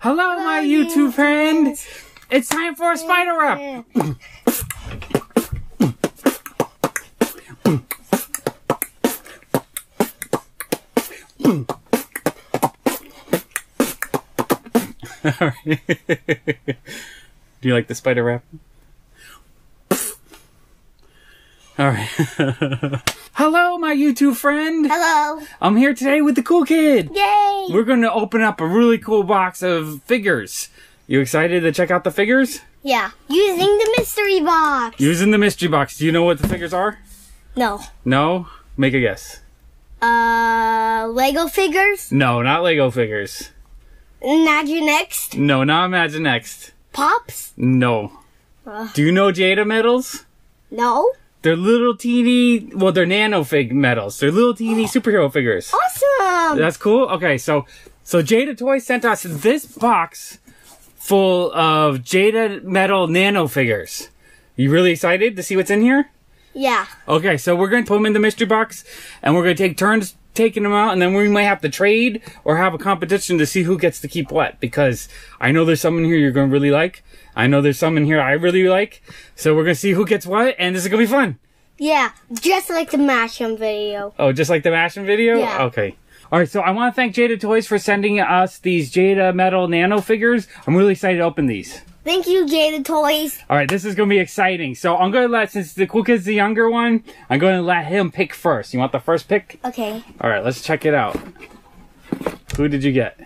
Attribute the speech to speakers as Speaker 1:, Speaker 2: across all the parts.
Speaker 1: Hello, my YouTube friend. It's time for a spider wrap. Do you like the spider wrap? Alright. Hello, my YouTube friend.
Speaker 2: Hello.
Speaker 1: I'm here today with the cool kid.
Speaker 2: Yay.
Speaker 1: We're going to open up a really cool box of figures. You excited to check out the figures?
Speaker 2: Yeah. Using the mystery box.
Speaker 1: Using the mystery box. Do you know what the figures are?
Speaker 2: No.
Speaker 1: No? Make a guess.
Speaker 2: Lego figures?
Speaker 1: No, not Lego figures.
Speaker 2: Imaginext?
Speaker 1: No, not Imaginext.
Speaker 2: Pops?
Speaker 1: No. Do you know Jada medals?
Speaker 2: No.
Speaker 1: They're little teeny, well, they're nano fig medals. They're little teeny superhero figures.
Speaker 2: Awesome.
Speaker 1: That's cool. Okay, so Jada Toys sent us this box full of Jada Metal Nano Figures. You really excited to see what's in here?
Speaker 2: Yeah.
Speaker 1: Okay, so we're going to put them in the mystery box, and we're going to take turns taking them out, and then we might have to trade or have a competition to see who gets to keep what, because I know there's some in here you're going to really like. I know there's some in here I really like, so we're going to see who gets what, and this is going to be fun.
Speaker 2: Yeah, just like the Mash'em video.
Speaker 1: Oh, just like the Mash'em video?
Speaker 2: Yeah.
Speaker 1: Okay. Alright, so I want to thank Jada Toys for sending us these Jada Metal Nano Figures. I'm really excited to open these.
Speaker 2: Thank you, Jada Toys.
Speaker 1: Alright, this is going to be exciting. So I'm going to let, since the cool kid's the younger one, I'm going to let him pick first. You want the first pick?
Speaker 2: Okay.
Speaker 1: Alright, let's check it out. Who did you get?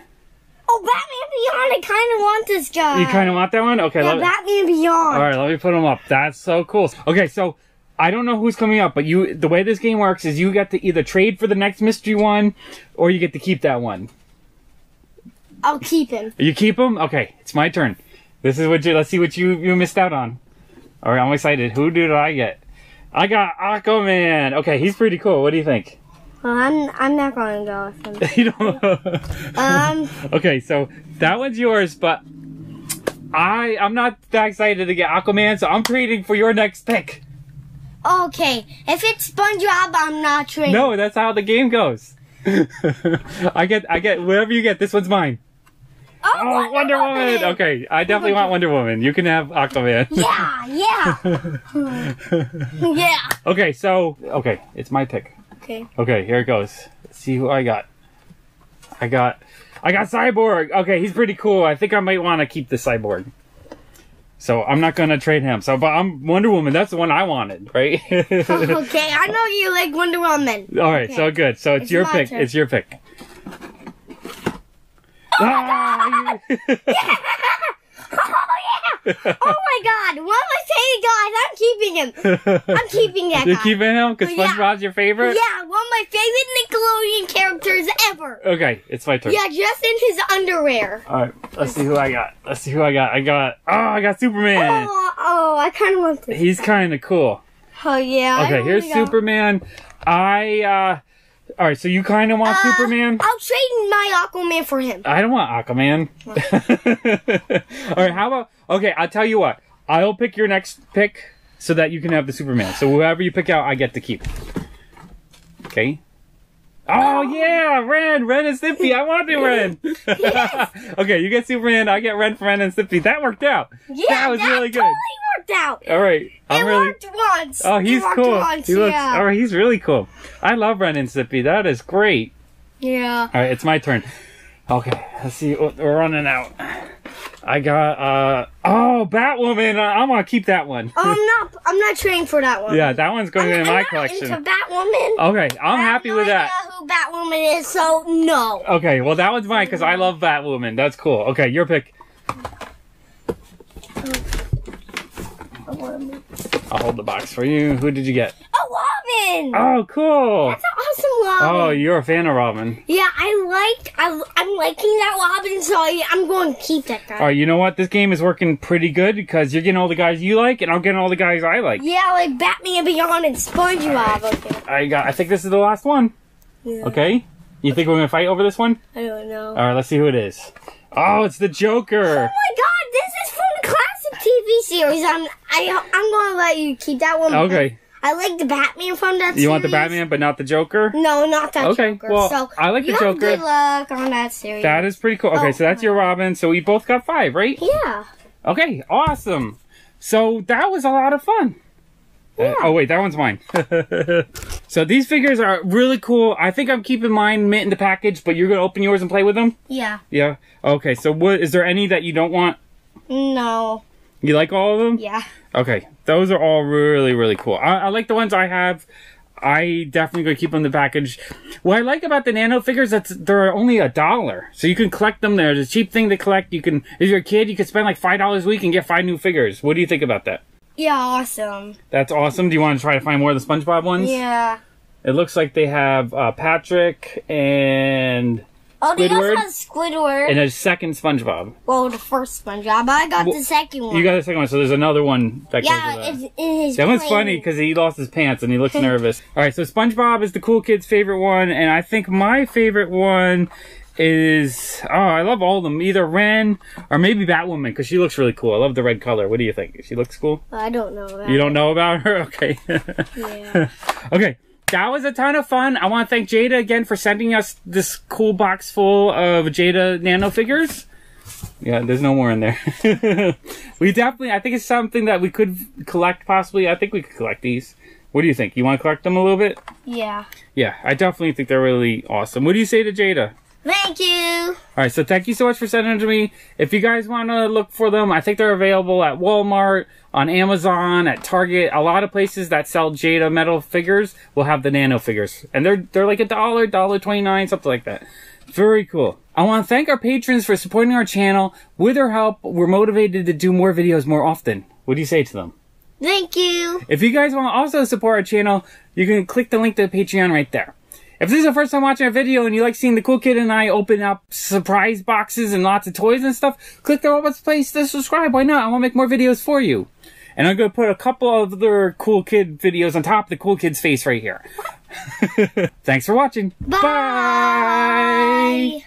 Speaker 2: Oh, Batman Beyond. I kind of want this guy.
Speaker 1: You kind of want that one? Okay.
Speaker 2: Yeah, Batman Beyond.
Speaker 1: Alright, let me put him up. That's so cool. Okay, so I don't know who's coming up, but the way this game works is you get to either trade for the next mystery one, or you get to keep that one.
Speaker 2: I'll keep him.
Speaker 1: You keep him? Okay, it's my turn. This is what let's see what you missed out on. Alright, I'm excited. Who did I get? I got Aquaman. Okay, he's pretty cool. What do you think?
Speaker 2: Well, I'm not going to go with him.
Speaker 1: You don't... Okay, so that one's yours, but I'm not that excited to get Aquaman, so I'm trading for your next pick.
Speaker 2: Okay, if it's SpongeBob, I'm not trading.
Speaker 1: No, that's how the game goes. I get whatever you get. This one's mine.
Speaker 2: Oh,
Speaker 1: Wonder Woman! Okay, I definitely want Wonder Woman. You can have Aquaman.
Speaker 2: Yeah. Yeah.
Speaker 1: Okay, okay, it's my pick.
Speaker 2: Okay.
Speaker 1: Okay, here it goes. Let's see who I got. I got Cyborg. Okay, he's pretty cool. I think I might want to keep the Cyborg. So I'm not gonna trade him. But I'm Wonder Woman. That's the one I wanted, right?
Speaker 2: Okay, I know you like Wonder Woman.
Speaker 1: All right,
Speaker 2: okay.
Speaker 1: So good. So it's your pick. Turn. It's your pick.
Speaker 2: Oh my god! Yeah! Oh my god! One of my favorite guys. I'm keeping him. I'm keeping that guy.
Speaker 1: You're keeping him because SpongeBob's your favorite?
Speaker 2: Yeah, one of my favorite Nickelodeon characters ever.
Speaker 1: Okay, it's my turn.
Speaker 2: Yeah, just in his underwear.
Speaker 1: All right, let's see who I got. I got Superman.
Speaker 2: Oh, I kind of want this.
Speaker 1: He's kind of cool.
Speaker 2: Oh yeah.
Speaker 1: Okay, here's Superman. All right, so you kind of want Superman?
Speaker 2: I'll trade my Aquaman for him.
Speaker 1: I don't want Aquaman. All right, how about... Okay, I'll tell you what. I'll pick your next pick so that you can have the Superman. So whoever you pick out, I get to keep. Okay. Oh, yeah! Ren and Stimpy! I wanted Ren!
Speaker 2: Yes.
Speaker 1: Okay, you get Superman, I get Ren and Stimpy. That worked out.
Speaker 2: Yeah,
Speaker 1: that was really good.
Speaker 2: Totally worked out.
Speaker 1: All right.
Speaker 2: It worked once.
Speaker 1: Oh, he's cool.
Speaker 2: Once,
Speaker 1: he looks...
Speaker 2: yeah.
Speaker 1: All right, he's really cool. I love Ren and Stimpy. That is great.
Speaker 2: Yeah.
Speaker 1: All right, it's my turn. Okay, let's see. We're running out. I got, Batwoman. I'm gonna keep that one.
Speaker 2: Oh, I'm not trading for that one.
Speaker 1: Yeah, that one's going in my collection.
Speaker 2: I'm not into Batwoman.
Speaker 1: Okay, I'm happy with that.
Speaker 2: I don't know who Batwoman is, so no.
Speaker 1: Okay, well that one's mine because I love Batwoman. That's cool. Okay, your pick. I'll hold the box for you. Who did you get?
Speaker 2: Oh, Robin!
Speaker 1: Oh, cool.
Speaker 2: That's an awesome Robin.
Speaker 1: Oh, you're a fan of Robin.
Speaker 2: Yeah, I'm liking that Robin, so I'm going to keep that guy.
Speaker 1: All right, you know what? This game is working pretty good because you're getting all the guys you like, and I'm getting all the guys I like.
Speaker 2: Yeah, like Batman Beyond and SpongeBob. Okay.
Speaker 1: I think this is the last one.
Speaker 2: Yeah.
Speaker 1: Okay. You think we're gonna fight over this one?
Speaker 2: I don't know.
Speaker 1: All right, let's see who it is. Oh, it's the Joker.
Speaker 2: Oh my God, this is from the classic TV series. I'm going to let you keep that one.
Speaker 1: Okay.
Speaker 2: I I like the Batman from that series.
Speaker 1: You want the Batman, but not the Joker?
Speaker 2: No, not that
Speaker 1: okay,
Speaker 2: Joker.
Speaker 1: Well,
Speaker 2: so
Speaker 1: I like the
Speaker 2: you
Speaker 1: Joker.
Speaker 2: Have good luck on that series.
Speaker 1: That is pretty cool. Okay, so that's your Robin. So we both got 5, right?
Speaker 2: Yeah.
Speaker 1: Okay, awesome. So that was a lot of fun.
Speaker 2: Yeah.
Speaker 1: Oh wait, that one's mine. So these figures are really cool. I think I'm keeping mine mint in the package, but you're gonna open yours and play with them?
Speaker 2: Yeah.
Speaker 1: Yeah. Okay. So what is there any that you don't want?
Speaker 2: No.
Speaker 1: You like all of them?
Speaker 2: Yeah.
Speaker 1: Okay. Those are all really, really cool. I like the ones I have. I definitely gonna keep them in the package. What I like about the Nano figures, they're only $1, so you can collect them. They're a cheap thing to collect. You can, if you're a kid, you can spend like $5 a week and get 5 new figures. What do you think about that?
Speaker 2: Yeah, awesome.
Speaker 1: That's awesome. Do you want to try to find more of the SpongeBob ones?
Speaker 2: Yeah.
Speaker 1: It looks like they have Patrick and
Speaker 2: Oh, they also
Speaker 1: Squidward
Speaker 2: have Squidward.
Speaker 1: and a second SpongeBob.
Speaker 2: Well, the first SpongeBob, but I got the second one.
Speaker 1: You got the second one, so there's another one that goes with that.
Speaker 2: it's in his
Speaker 1: That one's
Speaker 2: plane.
Speaker 1: funny because he lost his pants and he looks nervous. All right, so SpongeBob is the cool kid's favorite one, and I think my favorite one is, oh, I love all of them. Either Ren or maybe Batwoman because she looks really cool. I love the red color. What do you think? She looks cool?
Speaker 2: I don't know that.
Speaker 1: You don't know about her? Okay.
Speaker 2: Yeah.
Speaker 1: Okay. That was a ton of fun. I want to thank Jada again for sending us this cool box full of Jada Nano figures. Yeah, there's no more in there. We definitely, I think it's something that we could collect possibly. I think we could collect these. What do you think? You want to collect them a little bit?
Speaker 2: Yeah.
Speaker 1: Yeah, I definitely think they're really awesome. What do you say to Jada?
Speaker 2: Thank you.
Speaker 1: Alright, so thank you so much for sending them to me. If you guys want to look for them, I think they're available at Walmart, on Amazon, at Target. A lot of places that sell Jada Metal figures will have the Nano figures. And they're like $1, $1.29, something like that. Very cool. I want to thank our patrons for supporting our channel. With their help, we're motivated to do more videos more often. What do you say to them?
Speaker 2: Thank you.
Speaker 1: If you guys want to also support our channel, you can click the link to the Patreon right there. If this is the first time watching a video and you like seeing the cool kid and I open up surprise boxes and lots of toys and stuff, click the robot's place to subscribe. Why not? I want to make more videos for you. And I'm going to put a couple of other cool kid videos on top of the cool kid's face right here. Thanks for watching.
Speaker 2: Bye.
Speaker 1: Bye.